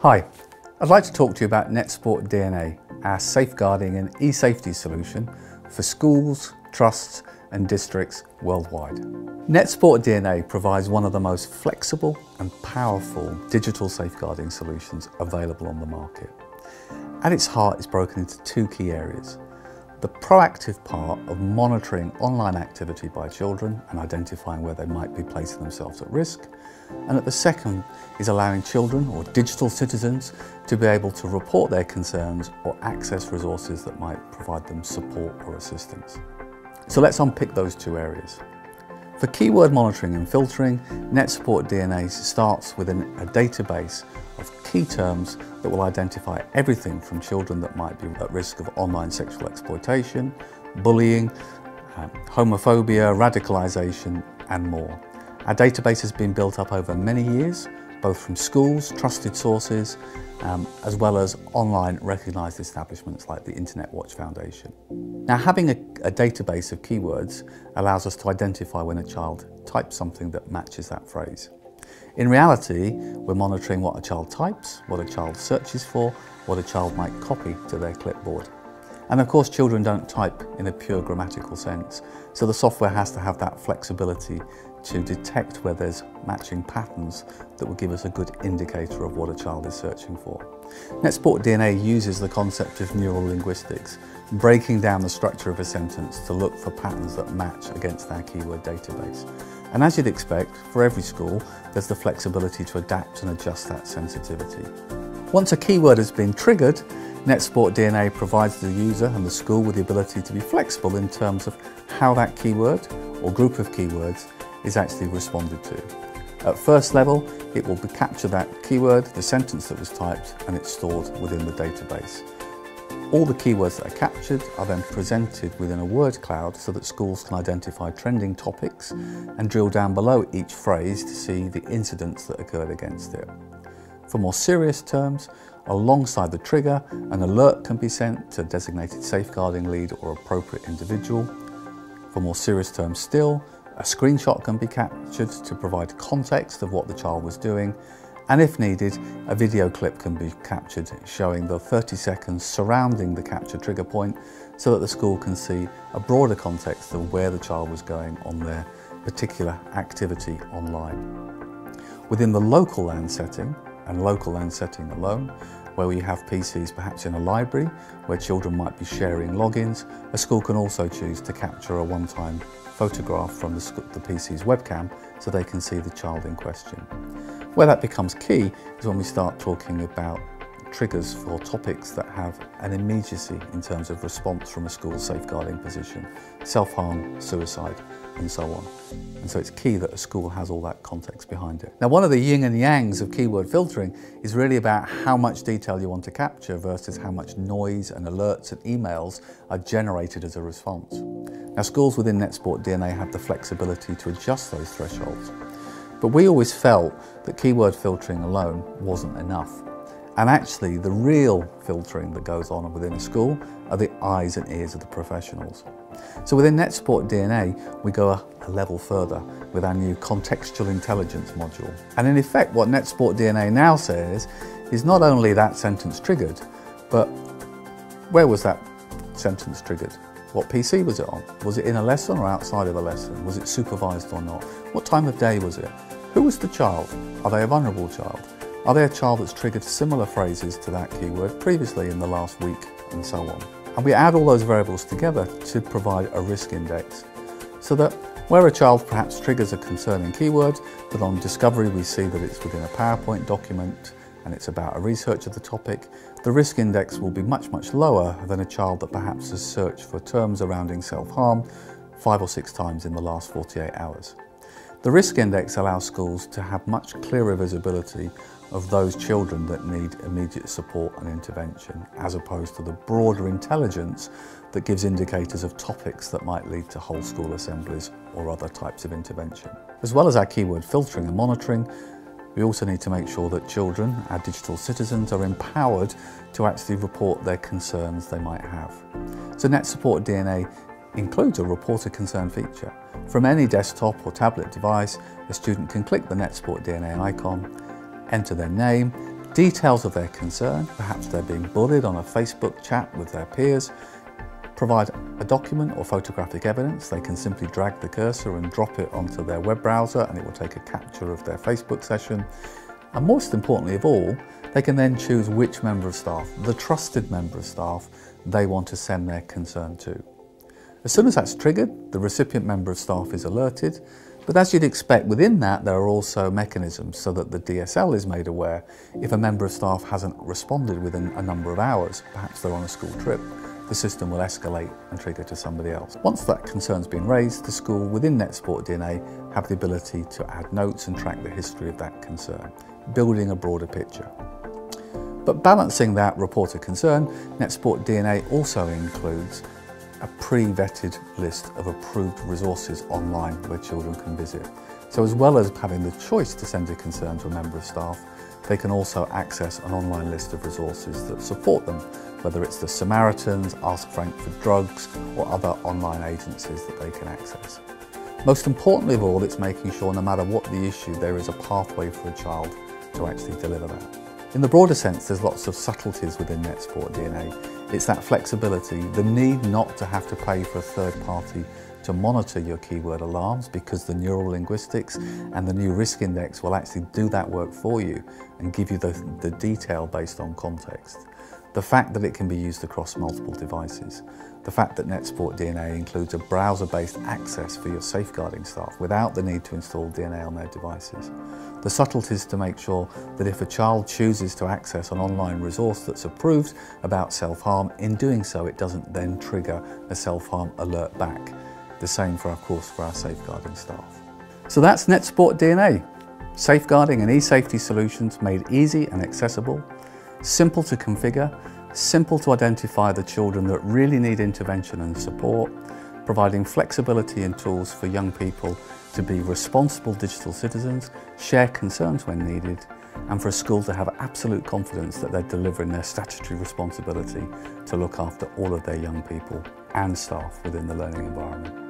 Hi, I'd like to talk to you about NetSupport DNA, our safeguarding and eSafety solution for schools, trusts and districts worldwide. NetSupport DNA provides one of the most flexible and powerful digital safeguarding solutions available on the market. At its heart, it's broken into two key areas. The proactive part of monitoring online activity by children and identifying where they might be placing themselves at risk. And at the second is allowing children or digital citizens to be able to report their concerns or access resources that might provide them support or assistance. So let's unpick those two areas. For keyword monitoring and filtering, NetSupport DNA starts with a database of key terms that will identify everything from children that might be at risk of online sexual exploitation, bullying, homophobia, radicalisation and more. Our database has been built up over many years, both from schools, trusted sources, as well as online recognised establishments like the Internet Watch Foundation. Now, having a database of keywords allows us to identify when a child types something that matches that phrase. In reality, we're monitoring what a child types, what a child searches for, what a child might copy to their clipboard. And of course, children don't type in a pure grammatical sense, so the software has to have that flexibility to detect where there's matching patterns that will give us a good indicator of what a child is searching for. NetSupport DNA uses the concept of neural linguistics, breaking down the structure of a sentence to look for patterns that match against our keyword database. And as you'd expect, for every school, there's the flexibility to adapt and adjust that sensitivity. Once a keyword has been triggered, NetSupport DNA provides the user and the school with the ability to be flexible in terms of how that keyword or group of keywords is actually responded to. At first level, it will capture that keyword, the sentence that was typed, and it's stored within the database. All the keywords that are captured are then presented within a word cloud so that schools can identify trending topics and drill down below each phrase to see the incidents that occurred against it. For more serious terms, alongside the trigger, an alert can be sent to a designated safeguarding lead or appropriate individual. For more serious terms still, a screenshot can be captured to provide context of what the child was doing, and if needed, a video clip can be captured showing the 30 seconds surrounding the capture trigger point so that the school can see a broader context of where the child was going on their particular activity online. Within the local LAN setting, and local LAN setting alone, where we have PCs perhaps in a library where children might be sharing logins, a school can also choose to capture a one-time photograph from the PC's webcam so they can see the child in question. Where that becomes key is when we start talking about triggers for topics that have an immediacy in terms of response from a school's safeguarding position, self-harm, suicide, and so on. And so it's key that a school has all that context behind it. Now, one of the yin and yangs of keyword filtering is really about how much detail you want to capture versus how much noise and alerts and emails are generated as a response. Now, schools within NetSupport DNA have the flexibility to adjust those thresholds. But we always felt that keyword filtering alone wasn't enough. And actually, the real filtering that goes on within a school are the eyes and ears of the professionals. So within NetSupport DNA, we go a level further with our new Contextual Intelligence module. And in effect, what NetSupport DNA now says is not only that sentence triggered, but where was that sentence triggered? What PC was it on? Was it in a lesson or outside of a lesson? Was it supervised or not? What time of day was it? Who was the child? Are they a vulnerable child? Are they a child that's triggered similar phrases to that keyword previously in the last week, and so on? And we add all those variables together to provide a risk index, so that where a child perhaps triggers a concerning keyword, but on discovery we see that it's within a PowerPoint document and it's about a research of the topic, the risk index will be much, much lower than a child that perhaps has searched for terms surrounding self-harm 5 or 6 times in the last 48 hours. The risk index allows schools to have much clearer visibility of those children that need immediate support and intervention, as opposed to the broader intelligence that gives indicators of topics that might lead to whole school assemblies or other types of intervention. As well as our keyword filtering and monitoring, we also need to make sure that children, our digital citizens, are empowered to actually report their concerns they might have. So NetSupport DNA includes a report a concern feature. From any desktop or tablet device, a student can click the NetSupport DNA icon, enter their name, details of their concern, perhaps they're being bullied on a Facebook chat with their peers, provide a document or photographic evidence. They can simply drag the cursor and drop it onto their web browser and it will take a capture of their Facebook session. And most importantly of all, they can then choose which member of staff, the trusted member of staff, they want to send their concern to. As soon as that's triggered, the recipient member of staff is alerted, but as you'd expect, within that there are also mechanisms so that the DSL is made aware if a member of staff hasn't responded within a number of hours, perhaps they're on a school trip, the system will escalate and trigger to somebody else. Once that concern's been raised, the school within NetSupport DNA have the ability to add notes and track the history of that concern, building a broader picture. But balancing that report of concern, NetSupport DNA also includes a pre-vetted list of approved resources online where children can visit. So as well as having the choice to send a concern to a member of staff, they can also access an online list of resources that support them, whether it's the Samaritans, Ask Frank for Drugs, or other online agencies that they can access. Most importantly of all, it's making sure no matter what the issue, there is a pathway for a child to actually deliver that. In the broader sense, there's lots of subtleties within NetSupport DNA. It's that flexibility, the need not to have to pay for a third party to monitor your keyword alarms, because the neural linguistics and the new risk index will actually do that work for you and give you the detail based on context. The fact that it can be used across multiple devices. The fact that NetSupport DNA includes a browser-based access for your safeguarding staff without the need to install DNA on their devices. The subtleties to make sure that if a child chooses to access an online resource that's approved about self-harm, in doing so it doesn't then trigger a self-harm alert back. The same for, of course, for our safeguarding staff. So that's NetSupport DNA. Safeguarding and eSafety solutions made easy and accessible, simple to configure, simple to identify the children that really need intervention and support, providing flexibility and tools for young people to be responsible digital citizens, share concerns when needed, and for a school to have absolute confidence that they're delivering their statutory responsibility to look after all of their young people and staff within the learning environment.